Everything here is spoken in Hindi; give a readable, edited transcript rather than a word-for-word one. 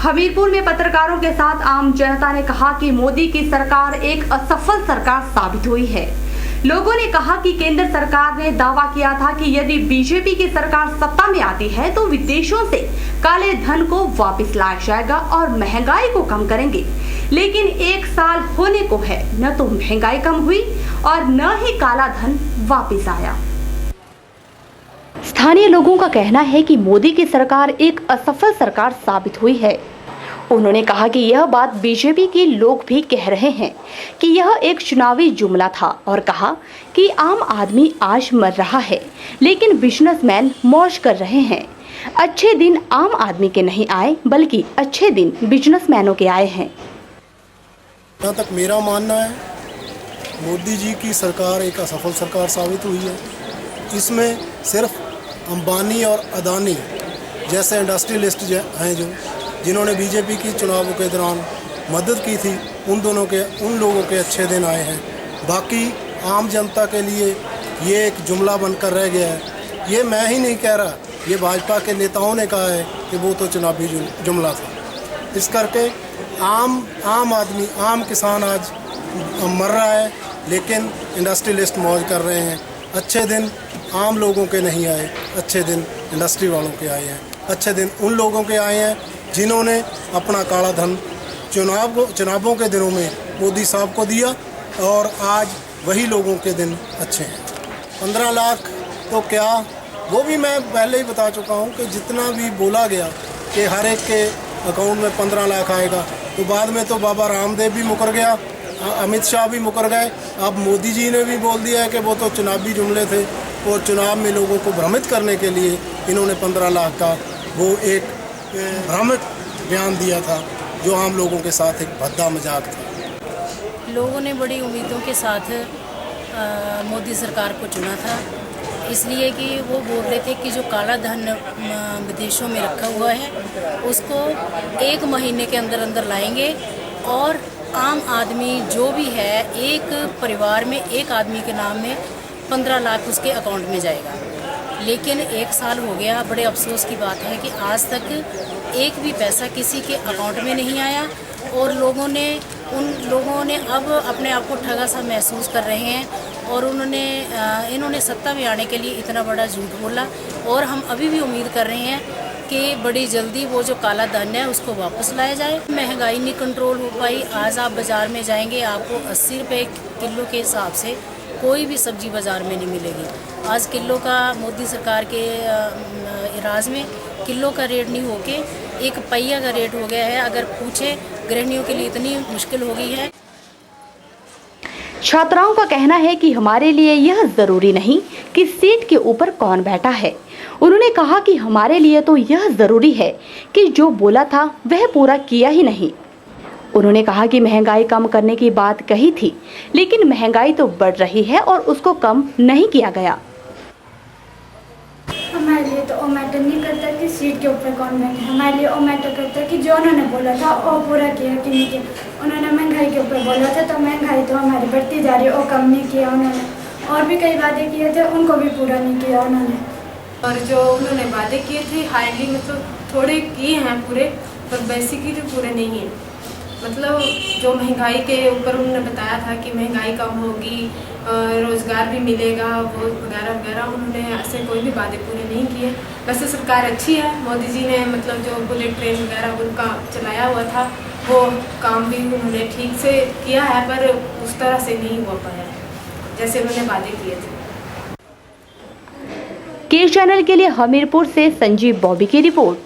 हमीरपुर में पत्रकारों के साथ आम जनता ने कहा कि मोदी की सरकार एक असफल सरकार साबित हुई है। लोगों ने कहा कि केंद्र सरकार ने दावा किया था कि यदि बीजेपी की सरकार सत्ता में आती है तो विदेशों से काले धन को वापस लाया जाएगा और महंगाई को कम करेंगे, लेकिन 1 साल होने को है, न तो महंगाई कम हुई और न ही काला धन वापस आया। स्थानीय लोगों का कहना है कि मोदी की सरकार एक असफल सरकार साबित हुई है। उन्होंने कहा कि यह बात बीजेपी के लोग भी कह रहे हैं कि यह एक चुनावी जुमला था और कहा कि आम आदमी आज मर रहा है, लेकिन बिजनेसमैन मौज कर रहे हैं। अच्छे दिन आम आदमी के नहीं आए, बल्कि अच्छे दिन बिजनेसमैनों के आए हैं। जहाँ तक मेरा मानना है, मोदी जी की सरकार एक असफल सरकार साबित हुई है। इसमें सिर्फ अंबानी और अदानी जैसे इंडस्ट्रियलिस्ट हैं जिन्होंने बीजेपी की चुनावों के दौरान मदद की थी, उन लोगों के अच्छे दिन आए हैं। बाकी आम जनता के लिए ये एक जुमला बनकर रह गया है। ये मैं ही नहीं कह रहा, ये भाजपा के नेताओं ने कहा है कि वो तो चुनावी जुमला था। इस करके आम आदमी, आम किसान आज मर रहा है, लेकिन इंडस्ट्रियलिस्ट मौज कर रहे हैं। अच्छे दिन आम लोगों के नहीं आए, अच्छे दिन इंडस्ट्री वालों के आए हैं। अच्छे दिन उन लोगों के आए हैं जिन्होंने अपना काला धन चुनावों के दिनों में मोदी साहब को दिया, और आज वही लोगों के दिन अच्छे हैं। 15 लाख तो क्या, वो भी मैं पहले ही बता चुका हूँ कि जितना भी बोला गया कि हर एक के अकाउंट में 15 लाख आएगा, तो बाद में तो बाबा रामदेव भी मुकर गया, अमित शाह भी मुकर गए। अब मोदी जी ने भी बोल दिया है कि वो तो चुनावी जुमले थे, और चुनाव में लोगों को भ्रमित करने के लिए इन्होंने 15 लाख का वो एक भ्रामक बयान दिया था, जो आम लोगों के साथ एक भद्दा मजाक था। लोगों ने बड़ी उम्मीदों के साथ मोदी सरकार को चुना था, इसलिए कि वो बोल रहे थे कि जो काला धन विदेशों में रखा हुआ है उसको 1 महीने के अंदर अंदर लाएंगे, और आम आदमी जो भी है, एक परिवार में एक आदमी के नाम में 15 लाख उसके अकाउंट में जाएगा। लेकिन 1 साल हो गया, बड़े अफसोस की बात है कि आज तक एक भी पैसा किसी के अकाउंट में नहीं आया, और उन लोगों ने अब अपने आप को ठगा सा महसूस कर रहे हैं, और इन्होंने सत्ता में आने के लिए इतना बड़ा झूठ बोला। और हम अभी भी उम्मीद कर रहे हैं कि बड़ी जल्दी वो जो काला धन है उसको वापस लाया जाए। महंगाई नहीं कंट्रोल हो पाई। आज आप बाज़ार में जाएंगे, आपको 80 रुपये किलो के हिसाब से कोई भी सब्जी बाज़ार में नहीं मिलेगी। आज किलो का मोदी सरकार के राज में किलो का रेट नहीं होके 1 पहिया का रेट हो गया है। अगर पूछे, गृहिणियों के लिए इतनी मुश्किल हो गई है। छात्राओं का कहना है कि हमारे लिए यह जरूरी नहीं कि सीट के ऊपर कौन बैठा है। उन्होंने कहा कि हमारे लिए तो यह जरूरी है कि जो बोला था वह पूरा किया ही नहीं। उन्होंने कहा कि महंगाई कम करने की बात कही थी, लेकिन महंगाई तो बढ़ रही है और उसको कम नहीं किया गया। हमारे लिए तो वो मैटर नहीं करता कि सीट के ऊपर कौन बैठे, हमारे लिए वो मैटर करता है कि जो उन्होंने बोला था वो पूरा किया कि नहीं किया। उन्होंने महंगाई के ऊपर बोला था, तो महंगाई तो हमारी बढ़ती जा रही है, वो कम नहीं किया उन्होंने। और भी कई वादे किए थे, उनको भी पूरा नहीं किया उन्होंने। और जो उन्होंने वादे किए थे हाईली मतलब थोड़े किए हैं पूरे, पर बेसिकली पूरे नहीं हैं। मतलब जो महंगाई के ऊपर उन्होंने बताया था कि महंगाई कम होगी, रोज़गार भी मिलेगा, वो वगैरह वगैरह, उन्होंने ऐसे कोई भी वादे पूरे नहीं किए। वैसे सरकार अच्छी है, मोदी जी ने मतलब जो बुलेट ट्रेन वगैरह उनका चलाया हुआ था, वो काम भी उन्होंने ठीक से किया है, पर उस तरह से नहीं हो पाया जैसे उन्होंने वादे किए थे। के चैनल के लिए हमीरपुर से संजीव बॉबी की रिपोर्ट।